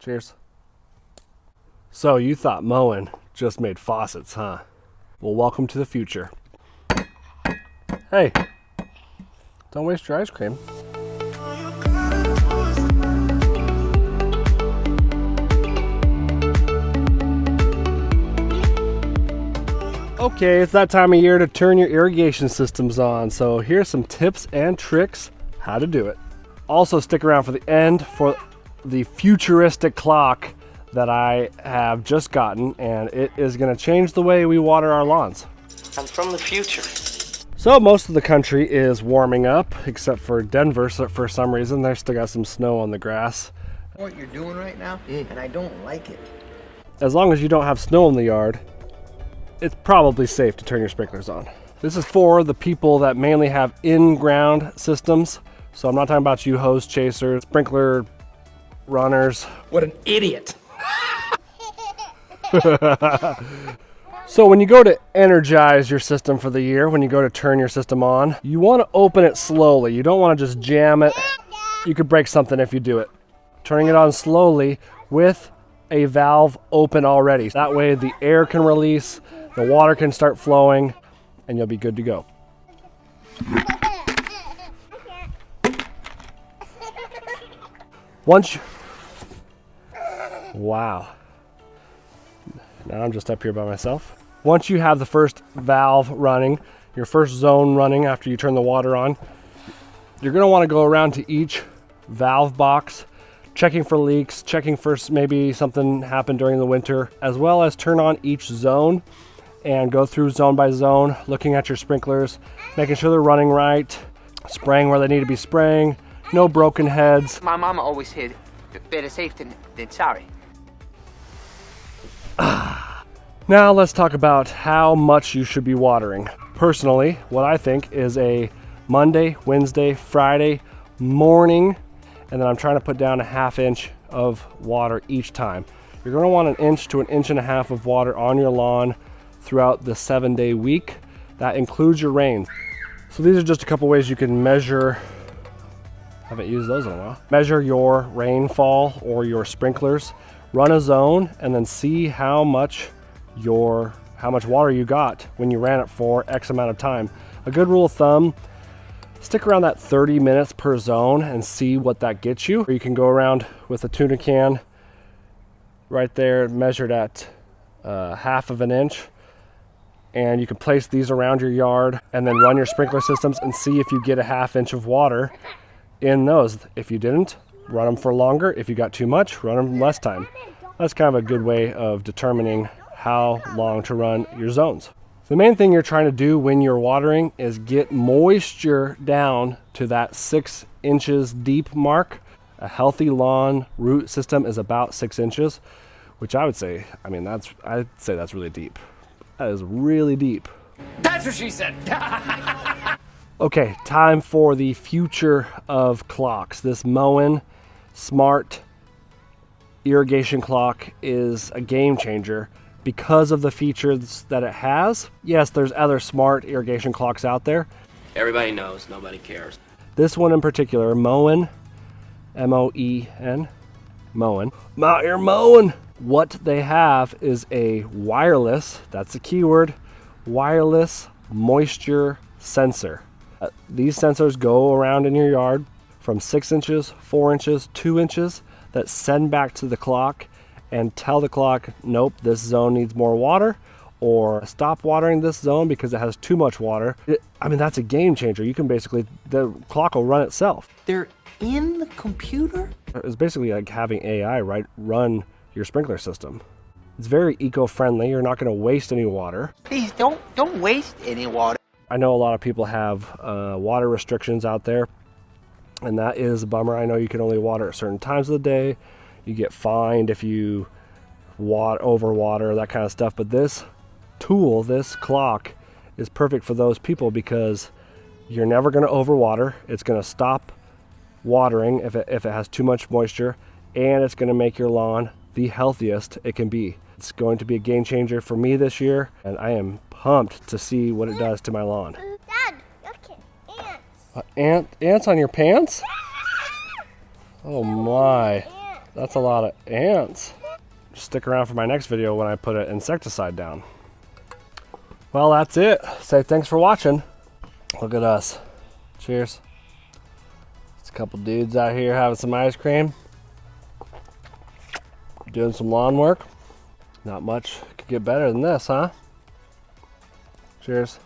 Cheers. So you thought Moen just made faucets, huh? Well, welcome to the future. Hey, don't waste your ice cream. Okay, it's that time of year to turn your irrigation systems on. So here's some tips and tricks how to do it. Also stick around for the end for the futuristic clock that I have just gotten, and it is going to change the way we water our lawns. I'm from the future. So most of the country is warming up, except for Denver. So for some reason, they've still got some snow on the grass. What you're doing right now, and I don't like it. As long as you don't have snow in the yard, it's probably safe to turn your sprinklers on. This is for the people that mainly have in-ground systems. So I'm not talking about you hose chasers, sprinkler runners. What an idiot. So when you go to energize your system for the year, when you go to turn your system on, you want to open it slowly. You don't want to just jam it. You could break something if you do it. Turning it on slowly with a valve open already. That way the air can release, the water can start flowing, and you'll be good to go. Wow. Now I'm just up here by myself. Once you have the first valve running, your first zone running after you turn the water on, you're going to want to go around to each valve box, checking for leaks, checking for maybe something happened during the winter, as well as turn on each zone and go through zone by zone, looking at your sprinklers, making sure they're running right, spraying where they need to be spraying, no broken heads. My mama always said, better safe than sorry. Now let's talk about how much you should be watering. Personally, what I think is a Monday, Wednesday, Friday morning, and then I'm trying to put down a ½ inch of water each time. You're going to want 1 inch to 1.5 inches of water on your lawn throughout the 7-day week. That includes your rain. So these are just a couple ways you can measure. Haven't used those in a while. Measure your rainfall or your sprinklers. Run a zone and then see how much water you got when you ran it for X amount of time. A good rule of thumb, stick around that 30 minutes per zone and see what that gets you. Or you can go around with a tuna can right there measured at ½ inch, and you can place these around your yard and then run your sprinkler systems and see if you get a ½ inch of water in those. If you didn't, run them for longer. If you got too much, run them less time. That's kind of a good way of determining how long to run your zones. The main thing you're trying to do when you're watering is get moisture down to that 6 inches deep mark. A healthy lawn root system is about 6 inches, which I'd say that's really deep. That is really deep. That's what she said. Okay, time for the future of clocks. This Moen smart irrigation clock is a game changer because of the features that it has. Yes, there's other smart irrigation clocks out there. Everybody knows, nobody cares. This one in particular, Moen, M-O-E-N, Moen. I'm out here mowing. What they have is a wireless, that's the keyword, wireless moisture sensor. These sensors go around in your yard from 6 inches, 4 inches, 2 inches that send back to the clock and tell the clock, nope, this zone needs more water, or stop watering this zone because it has too much water. That's a game changer. You can basically, the clock will run itself. They're in the computer? It's basically like having AI run your sprinkler system. It's very eco-friendly. You're not going to waste any water. Please don't waste any water. I know a lot of people have water restrictions out there, and that is a bummer. I know you can only water at certain times of the day. You get fined if you overwater, that kind of stuff. But this tool, this clock, is perfect for those people because you're never going to overwater. It's going to stop watering if it has too much moisture, and it's going to make your lawn the healthiest it can be. It's going to be a game changer for me this year, and I am pumped to see what it does to my lawn. Dad, look at ants. Ants on your pants? Oh my. That's a lot of ants. Stick around for my next video when I put an insecticide down. Well, that's it. Say thanks for watching. Look at us. Cheers. It's a couple dudes out here having some ice cream. Doing some lawn work. Not much could get better than this, huh? Cheers.